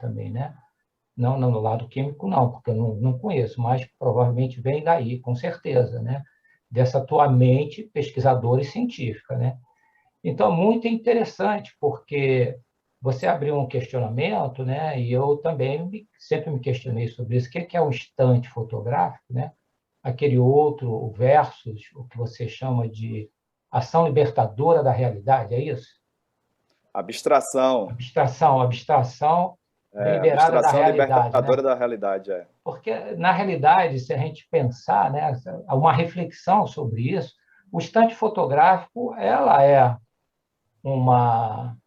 também, né? Não no lado químico, não, porque eu não conheço, mas provavelmente vem daí, com certeza, né? Dessa tua mente pesquisadora e científica, né? Então, muito interessante, porque você abriu um questionamento, né? E eu também sempre me questionei sobre isso. O que é o instante fotográfico, né? Aquele outro, o versus, o que você chama de ação libertadora da realidade, é isso? Abstração. Abstração deliberada da Abstração realidade, libertadora né? da realidade, Porque, na realidade, se a gente pensar, né, uma reflexão sobre isso, o instante fotográfico, uma,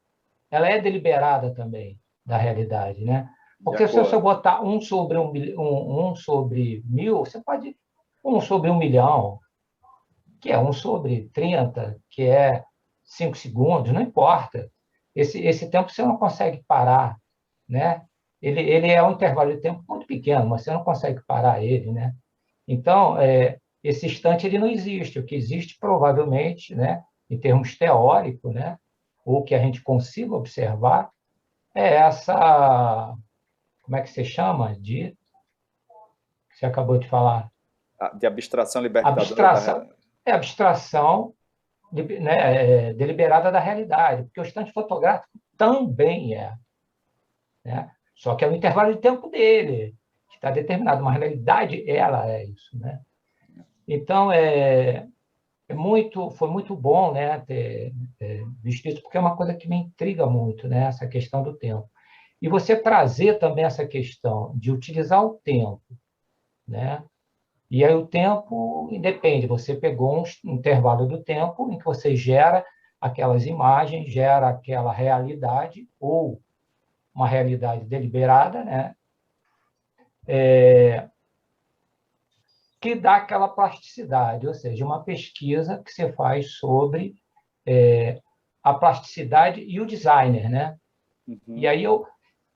ela é deliberada também da realidade, né? de Porque se você acordo. botar um sobre 1000, você pode um sobre 1 milhão, que é um sobre 30, que é 5 segundos, não importa. Esse tempo você não consegue parar, né? Ele é um intervalo de tempo muito pequeno, mas você não consegue parar ele, né? Então, esse instante ele não existe. O que existe, provavelmente, né, em termos teóricos, né, ou que a gente consiga observar, é essa, como é que se chama? Que você acabou de falar? De abstração libertadora da Abstração. realidade. É abstração, né, deliberada da realidade, porque o instante fotográfico também é, né? Só que é o intervalo de tempo dele, que está determinado, mas na realidade ela é isso, né? Então, foi muito bom, né, ter visto isso, porque é uma coisa que me intriga muito, né, essa questão do tempo. E você trazer também essa questão de utilizar o tempo, né? E aí o tempo independe, você pegou um intervalo do tempo em que você gera aquelas imagens, gera aquela realidade, ou uma realidade deliberada, né? Que dá aquela plasticidade, ou seja, uma pesquisa que você faz sobre a plasticidade e o designer, né? E Uhum. aí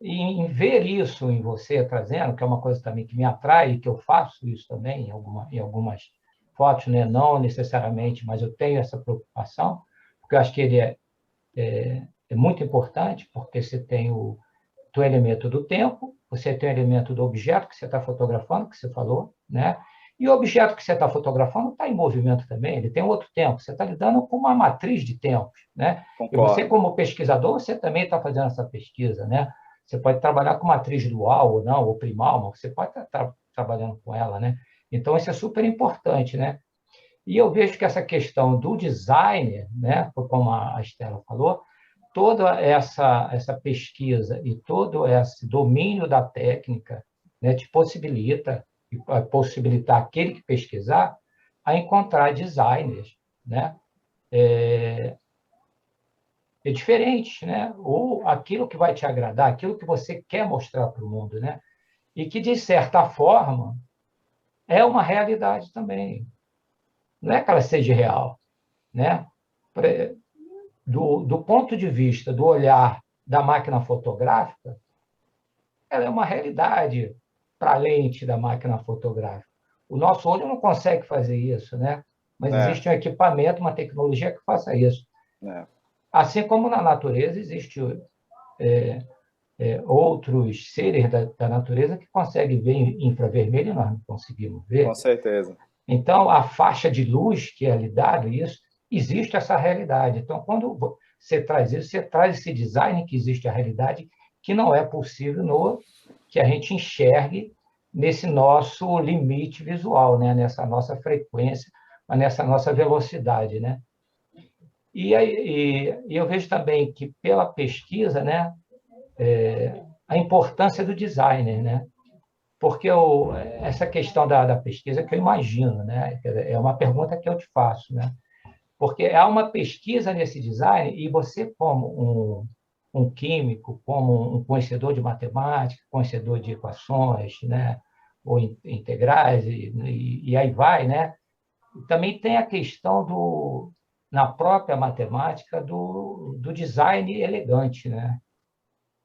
em ver isso em você trazendo, que é uma coisa também que me atrai, que eu faço isso também em algumas fotos, né? Não necessariamente, mas eu tenho essa preocupação, porque eu acho que ele é muito importante, porque você tem o elemento do tempo, você tem o elemento do objeto que você está fotografando, que você falou, né? E o objeto que você está fotografando está em movimento também, ele tem outro tempo, você está lidando com uma matriz de tempos, né? E você, Concordo. como pesquisador, você também está fazendo essa pesquisa, né? Você pode trabalhar com matriz dual ou não, ou primal, mas você pode estar trabalhando com ela, né? Então, isso é super importante, né? E eu vejo que essa questão do designer, né, como a Estela falou, toda essa pesquisa e todo esse domínio da técnica, né, te possibilita, e vai possibilitar aquele que pesquisar a encontrar designers, né, diferentes, né, ou aquilo que vai te agradar, aquilo que você quer mostrar para o mundo, né, e que, de certa forma, é uma realidade também. Não é que ela seja real, né? Do ponto de vista do olhar da máquina fotográfica, ela é uma realidade para a lente da máquina fotográfica. O nosso olho não consegue fazer isso, né? Mas É, existe um equipamento, uma tecnologia que faça isso. é. Assim como na natureza existe outros seres da natureza que conseguem ver infravermelho e nós não conseguimos Com ver. certeza. Então, a faixa de luz que é lhe dada, isso, existe essa realidade. Então, quando você traz isso, você traz esse design que existe a realidade que não é possível que a gente enxergue nesse nosso limite visual, né? Nessa nossa frequência, nessa nossa velocidade, né? E eu vejo também que, pela pesquisa, né, a importância do designer, né? Porque essa questão da pesquisa que eu imagino, né? É uma pergunta que eu te faço, né? Porque há uma pesquisa nesse design e você, como um químico, como um conhecedor de matemática, conhecedor de equações, né? Ou integrais, e aí vai, né? Também tem a questão na própria matemática, do design elegante, né?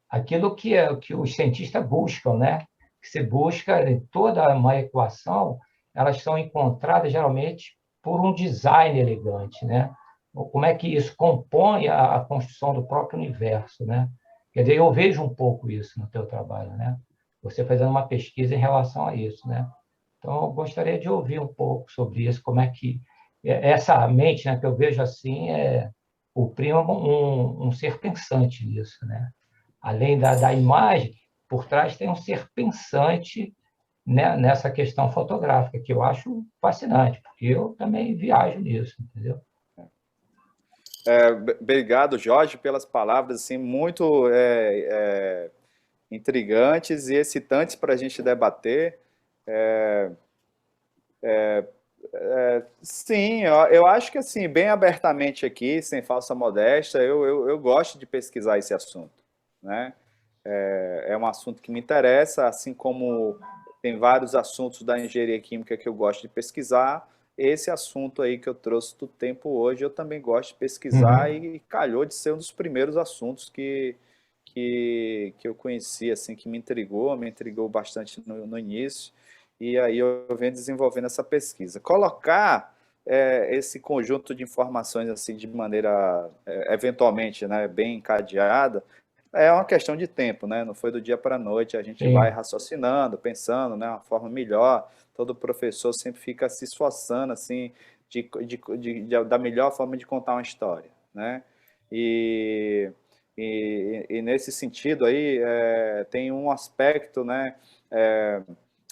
Aquilo que os cientistas buscam, né? Que se busca em toda uma equação, elas são encontradas geralmente por um design elegante, né? Como é que isso compõe a construção do próprio universo, né? Quer dizer, eu vejo um pouco isso no teu trabalho, né? Você fazendo uma pesquisa em relação a isso, né? Então, eu gostaria de ouvir um pouco sobre isso, como é que essa mente, né, que eu vejo assim, o Primo é um ser pensante nisso, né? Além da imagem, por trás tem um ser pensante, né, nessa questão fotográfica, que eu acho fascinante, porque eu também viajo nisso, entendeu? Obrigado, Jorge, pelas palavras assim, muito intrigantes e excitantes para a gente debater. Sim, eu acho que assim, bem abertamente aqui, sem falsa modéstia, eu gosto de pesquisar esse assunto, né? É um assunto que me interessa, assim como tem vários assuntos da engenharia química que eu gosto de pesquisar. Esse assunto aí que eu trouxe do tempo hoje, eu também gosto de pesquisar Uhum. e calhou de ser um dos primeiros assuntos que eu conheci, assim, que me intrigou bastante no início, e aí eu venho desenvolvendo essa pesquisa. Colocar esse conjunto de informações assim de maneira eventualmente, né, bem encadeada, é uma questão de tempo, né? Não foi do dia para a noite, a gente vai Sim. raciocinando, pensando, né, uma forma melhor. Todo professor sempre fica se esforçando assim da melhor forma de contar uma história, né? E, e nesse sentido aí tem um aspecto, né?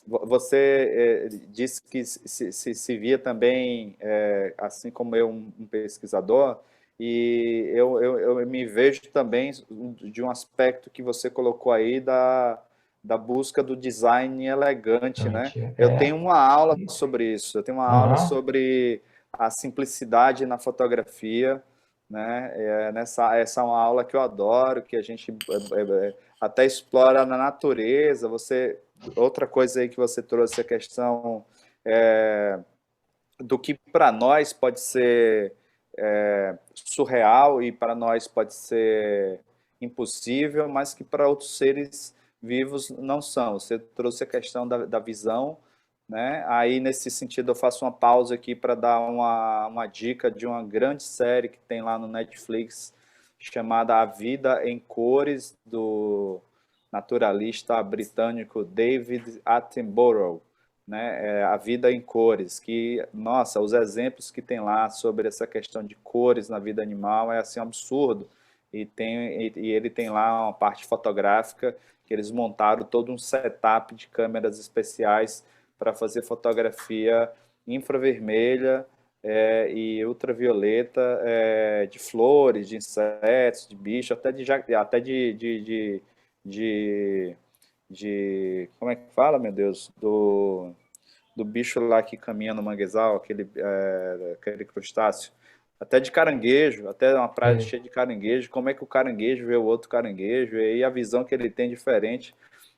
Você disse que se via também, assim como eu, um pesquisador, e eu me vejo também de um aspecto que você colocou aí da busca do design elegante, né? Eu tenho uma aula sobre isso, eu tenho uma aula Aham. sobre a simplicidade na fotografia, né? Essa é uma aula que eu adoro, que a gente até explora na natureza. Outra coisa aí que você trouxe, a questão do que para nós pode ser surreal e para nós pode ser impossível, mas que para outros seres vivos não são. Você trouxe a questão da visão, né? Aí, nesse sentido, eu faço uma pausa aqui para dar uma dica de uma grande série que tem lá no Netflix, chamada A Vida em Cores, do naturalista britânico David Attenborough, né? A Vida em Cores, que, nossa, os exemplos que tem lá sobre essa questão de cores na vida animal é assim um absurdo. E ele tem lá uma parte fotográfica que eles montaram todo um setup de câmeras especiais para fazer fotografia infravermelha e ultravioleta de flores, de insetos, de bichos, até de, como é que fala, meu Deus? Do bicho lá que caminha no manguezal, aquele crustáceo. Até de caranguejo, até uma praia Sei. cheia de caranguejo. Como é que o caranguejo vê o outro caranguejo? E aí a visão que ele tem diferente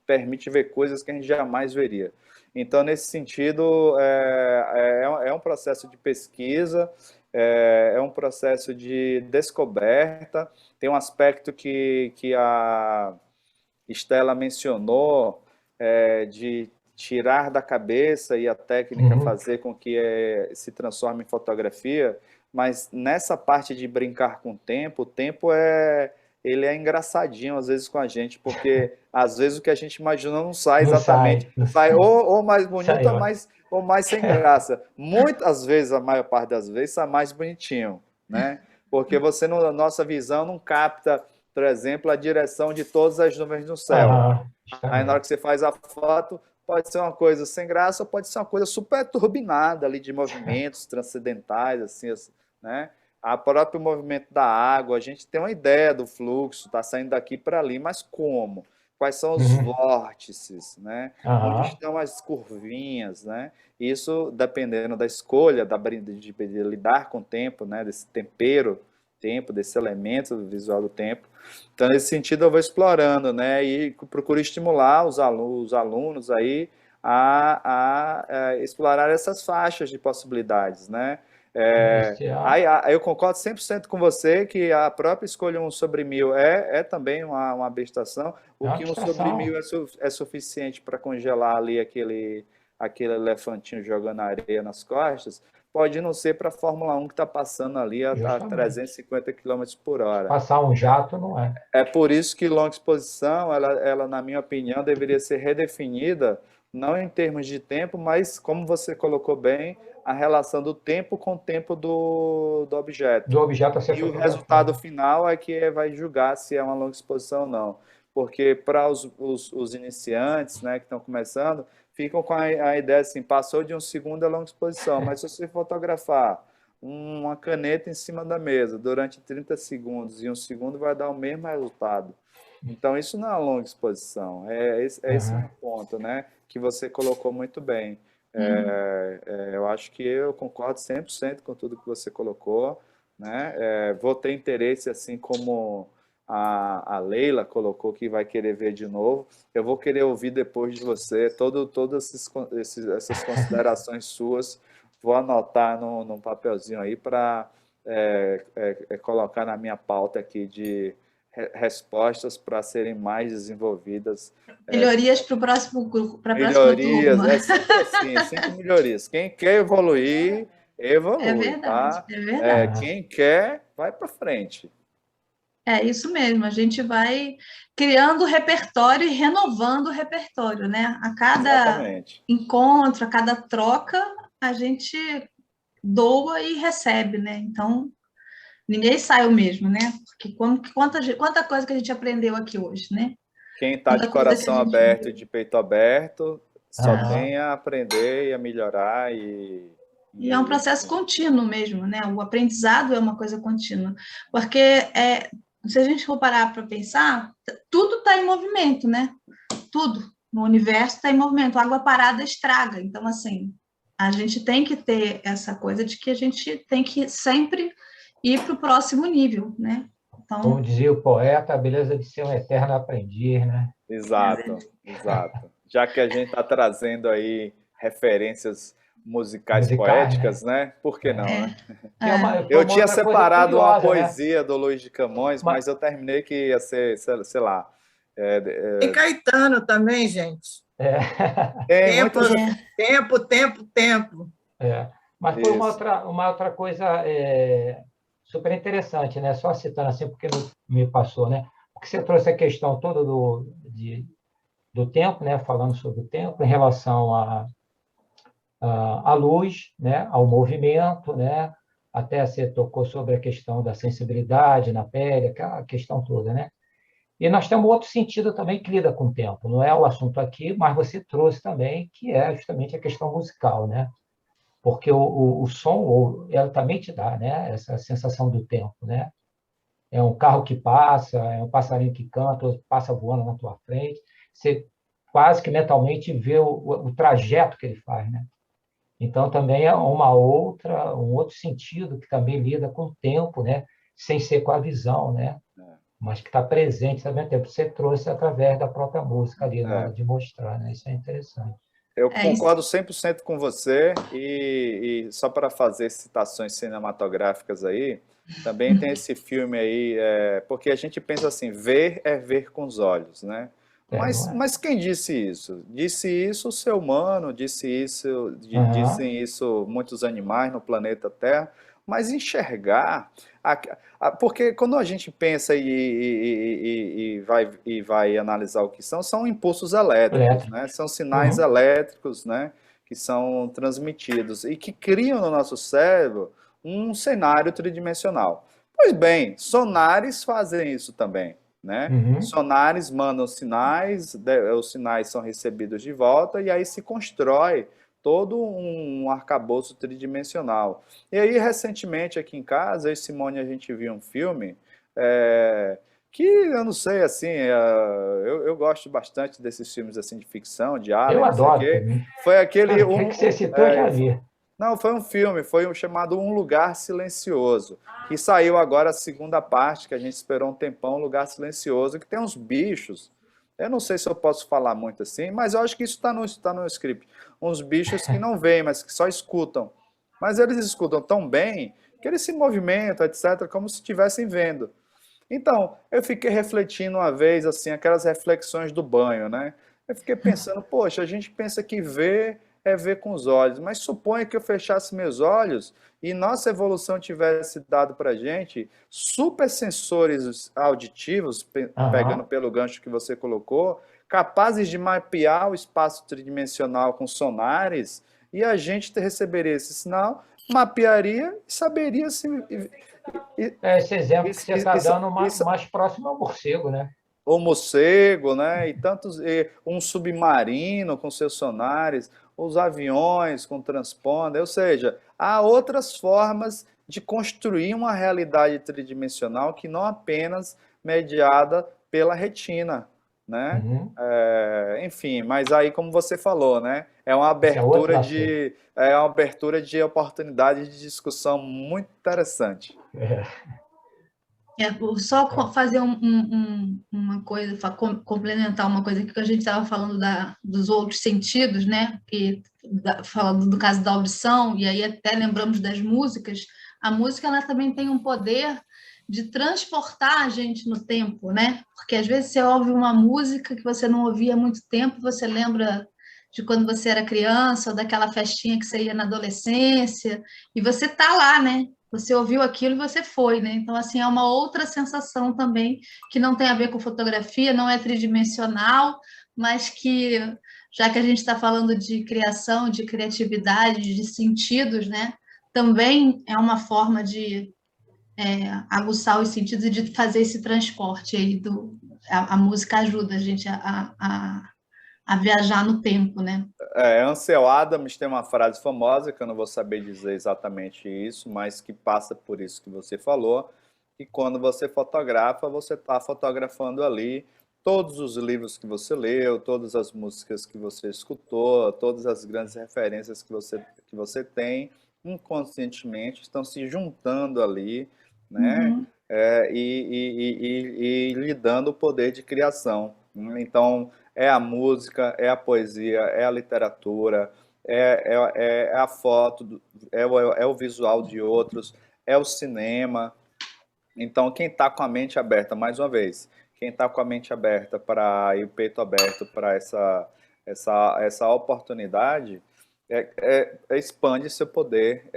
permite ver coisas que a gente jamais veria. Então, nesse sentido, é um processo de pesquisa, é um processo de descoberta. Tem um aspecto que a Estela mencionou, de tirar da cabeça e a técnica Uhum. fazer com que se transforme em fotografia, mas nessa parte de brincar com o tempo ele é engraçadinho às vezes com a gente, porque às vezes o que a gente imagina não sai Não exatamente, sai, não sai sai. ou mais bonito Saiu. ou mais sem graça. Muitas vezes, a maior parte das vezes, sai mais bonitinho, né? Porque você, na nossa visão, não capta, por exemplo, a direção de todas as nuvens no céu. Aham, Aí na hora justamente. que você faz a foto, pode ser uma coisa sem graça, ou pode ser uma coisa super turbinada ali de movimentos transcendentais, assim, né? A próprio movimento da água, a gente tem uma ideia do fluxo, está saindo daqui para ali, mas como? Quais são os Uhum. vórtices, né? Onde Aham. estão as curvinhas, né? Isso dependendo da escolha, de lidar com o tempo, né? Desse tempero, tempo, desse elemento visual do tempo. Então, nesse sentido, eu vou explorando, né? E procuro estimular os alunos aí a explorar essas faixas de possibilidades, né? Isso, Aí eu concordo 100% com você que a própria escolha um sobre mil é também uma abstração. é O uma que um sobre mil abstração. é suficiente para congelar ali aquele elefantinho jogando areia nas costas, pode não ser para a Fórmula 1 que está passando ali a Justamente. 350 km por hora. Passar um jato não é. É por isso que longa exposição, ela, na minha opinião, deveria ser redefinida, não em termos de tempo, mas, como você colocou bem, a relação do tempo com o tempo do objeto. Do objeto a ser E o resultado fotografado. final é que vai julgar se é uma longa exposição ou não. Porque para os iniciantes, né, que estão começando, ficam com a ideia assim, passou de um segundo a longa exposição, mas se você fotografar uma caneta em cima da mesa durante 30 segundos e um segundo vai dar o mesmo resultado. Então, isso não é uma longa exposição, esse Aham. meu ponto, né, que você colocou muito bem. Uhum. Eu acho que eu concordo 100% com tudo que você colocou, né? Vou ter interesse, assim como a Leila colocou, que vai querer ver de novo. Eu vou querer ouvir depois de você todas essas considerações suas. Vou anotar num papelzinho aí para colocar na minha pauta aqui de respostas para serem mais desenvolvidas. Melhorias para o próximo grupo, para a próxima Melhorias, turma. é sempre assim, sempre melhorias. Quem quer evoluir, É evolui, verdade, tá? é verdade. Quem quer, vai para frente. É isso mesmo, a gente vai criando o repertório e renovando o repertório, né? A cada Exatamente. encontro, a cada troca, a gente doa e recebe, né? Então, ninguém sai o mesmo, né? Porque quanta coisa que a gente aprendeu aqui hoje, né? Quem está de Quanta coisa que a coração gente aberto e viu. de peito aberto, só Aham. tem a aprender e a melhorar E é um processo enfim. contínuo mesmo, né? O aprendizado é uma coisa contínua. Porque se a gente for parar para pensar, tudo está em movimento, né? Tudo no universo está em movimento. Água parada estraga. Então, assim, a gente tem que ter essa coisa de que a gente tem que sempre ir para o próximo nível, né? Como Então, dizia o poeta, a beleza de ser um eterno aprendiz, né? Exato, exato. Já que a gente está trazendo aí referências musicais Musicais, né? poéticas, né? Por que É. não, né? Foi Eu uma tinha outra coisa separado uma curiosa, né? poesia do Luiz de Camões, Mas, mas eu terminei que ia ser, sei lá. Tem Caetano também, gente. é, Tem Tempo, muitas. tempo, tempo, tempo. mas foi Isso. uma outra coisa super interessante, né? Só citando assim, porque me passou, né? Porque você trouxe a questão toda do tempo, né? Falando sobre o tempo em relação à luz, né? Ao movimento, né? Até você tocou sobre a questão da sensibilidade na pele, aquela questão toda, né? E nós temos outro sentido também que lida com o tempo. Não é o assunto aqui, mas você trouxe também, que é justamente a questão musical, né? Porque o som, ela também te dá, né? Essa sensação do tempo, né? É um carro que passa, é um passarinho que canta, ou passa voando na tua frente. Você quase que mentalmente vê o trajeto que ele faz, né? Então também é um outro sentido que também lida com o tempo, né? Sem ser com a visão, né? Mas que está presente ao mesmo tempo. Você trouxe através da própria música ali na hora É. de mostrar, né? Isso é interessante. Eu é isso. concordo 100% com você e só para fazer citações cinematográficas aí, também tem esse filme aí, porque a gente pensa assim, ver é ver com os olhos, né? Não é? Mas quem disse isso? Disse isso o ser humano, Aham. dizem isso muitos animais no planeta Terra, mas enxergar, porque quando a gente pensa e vai analisar o que são impulsos elétricos, Elétrico. né? São sinais Uhum. elétricos, né? Que são transmitidos e que criam no nosso cérebro um cenário tridimensional. Pois bem, sonares fazem isso também, né? Uhum. Sonares mandam sinais, os sinais são recebidos de volta e aí se constrói todo um arcabouço tridimensional. E aí, recentemente, aqui em casa, eu e Simone, a gente viu um filme que, eu não sei, assim, eu gosto bastante desses filmes assim de ficção, de Eu alien, não sei o adoro quê. também. Foi aquele, Pelo que você citou, eu já vi. não, foi um filme, foi um chamado Um Lugar Silencioso, que saiu agora a segunda parte, que a gente esperou um tempão, Um Lugar Silencioso, que tem uns bichos, eu não sei se eu posso falar muito assim, mas eu acho que isso está no script, uns bichos que não veem, mas que só escutam. Mas eles escutam tão bem que eles se movimentam, etc., como se estivessem vendo. Então, eu fiquei refletindo uma vez, assim, aquelas reflexões do banho, né? Eu fiquei pensando, poxa, a gente pensa que ver é ver com os olhos. Mas suponha que eu fechasse meus olhos e nossa evolução tivesse dado para a gente super sensores auditivos, pegando Aham. pelo gancho que você colocou, capazes de mapear o espaço tridimensional com sonares, e a gente receberia esse sinal, mapearia e saberia se... Esse exemplo que você está dando Isso, mais próximo ao morcego, né? o morcego, né? E tantos, um submarino com seus sonares, os aviões com transponder, ou seja, há outras formas de construir uma realidade tridimensional que não apenas mediada pela retina, né? Uhum. Enfim, mas aí como você falou, né? Esse é outro assunto. É uma abertura de oportunidade de discussão muito interessante. É, Só é. fazer uma coisa, complementar uma coisa que a gente estava falando dos outros sentidos, né? Falando do caso da audição, e aí até lembramos das músicas. A música ela também tem um poder de transportar a gente no tempo, né? Porque às vezes você ouve uma música que você não ouvia há muito tempo, você lembra de quando você era criança, ou daquela festinha que você ia na adolescência, e você tá lá, né? Você ouviu aquilo e você foi, né? Então, assim, é uma outra sensação também, que não tem a ver com fotografia, não é tridimensional, mas que, já que a gente está falando de criação, de criatividade, de sentidos, né? Também é uma forma de aguçar os sentidos e de fazer esse transporte aí a música ajuda a gente a viajar no tempo, né? Ansel Adams tem uma frase famosa, que eu não vou saber dizer exatamente isso, mas que passa por isso que você falou, que quando você fotografa, você está fotografando ali todos os livros que você leu, todas as músicas que você escutou, todas as grandes referências que você tem, inconscientemente estão se juntando ali, né? Uhum. E lhe dando o poder de criação. Então, é a música, é a poesia, é a literatura, é a foto, é o visual de outros, é o cinema. Então, quem está com a mente aberta, mais uma vez, quem está com a mente aberta e o peito aberto para essa oportunidade, expande seu poder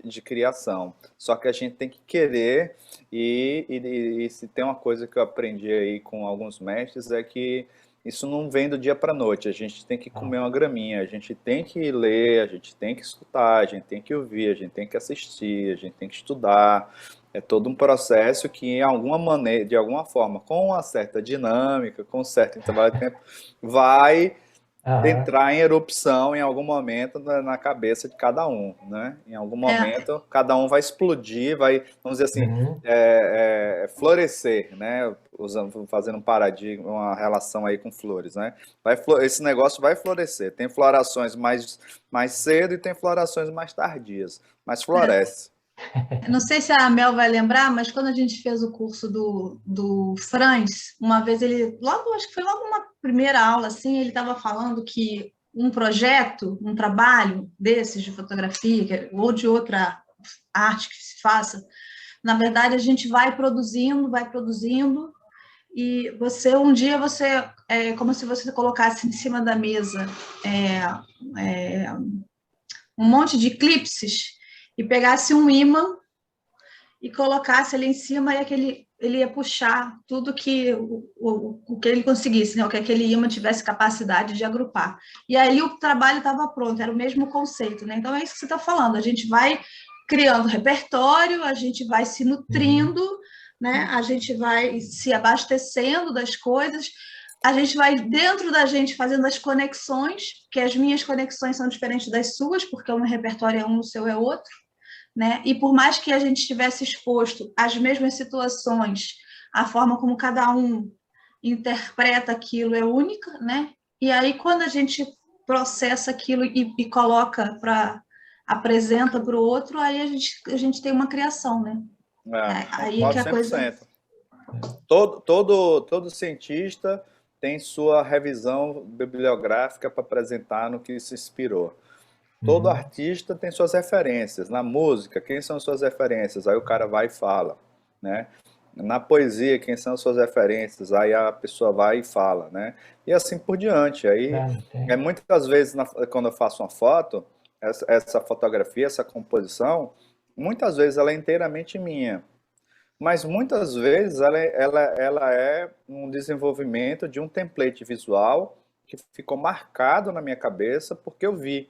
de criação. Só que a gente tem que querer, e se tem uma coisa que eu aprendi aí com alguns mestres, é que isso não vem do dia para a noite. A gente tem que comer uma graminha, a gente tem que ler, a gente tem que escutar, a gente tem que ouvir, a gente tem que assistir, a gente tem que estudar. É todo um processo que, em alguma maneira, de alguma forma, com uma certa dinâmica, com um certo intervalo de tempo, vai Aham. entrar em erupção em algum momento na cabeça de cada um, né? Em algum É, momento, cada um vai explodir, vai, vamos dizer assim, Uhum. florescer, né? Fazendo um paradigma, uma relação aí com flores, né? Esse negócio vai florescer. Tem florações mais cedo e tem florações mais tardias, mas floresce. não sei se a Mel vai lembrar, mas quando a gente fez o curso do Franz, uma vez acho que foi logo uma primeira aula, assim, ele estava falando que um projeto, um trabalho desses de fotografia, ou de outra arte que se faça, na verdade a gente vai produzindo, e um dia é como se você colocasse em cima da mesa um monte de clipses e pegasse um ímã e colocasse ali em cima, e ele ia puxar tudo que o que ele conseguisse, né? O que aquele ímã tivesse capacidade de agrupar. E aí o trabalho estava pronto, era o mesmo conceito, né? Então é isso que você está falando, a gente vai criando repertório, a gente vai se Uhum. nutrindo, né? A gente vai se abastecendo das coisas, a gente vai dentro da gente fazendo as conexões, que as minhas conexões são diferentes das suas, porque o meu repertório é um, o seu é outro, né? E por mais que a gente estivesse exposto às mesmas situações, a forma como cada um interpreta aquilo é única, né? E aí quando a gente processa aquilo e coloca apresenta para o outro, aí a gente tem uma criação, né? Aí é que Concordo a coisa 100%. Todo cientista tem sua revisão bibliográfica para apresentar no que se inspirou. Todo Uhum. artista tem suas referências. Na música, quem são suas referências? Aí o cara vai e fala, né? Na poesia, quem são as suas referências? Aí a pessoa vai e fala, né? E assim por diante. Aí, muitas vezes, quando eu faço uma foto, essa fotografia, essa composição, muitas vezes ela é inteiramente minha. Mas muitas vezes ela é um desenvolvimento de um template visual que ficou marcado na minha cabeça porque eu vi.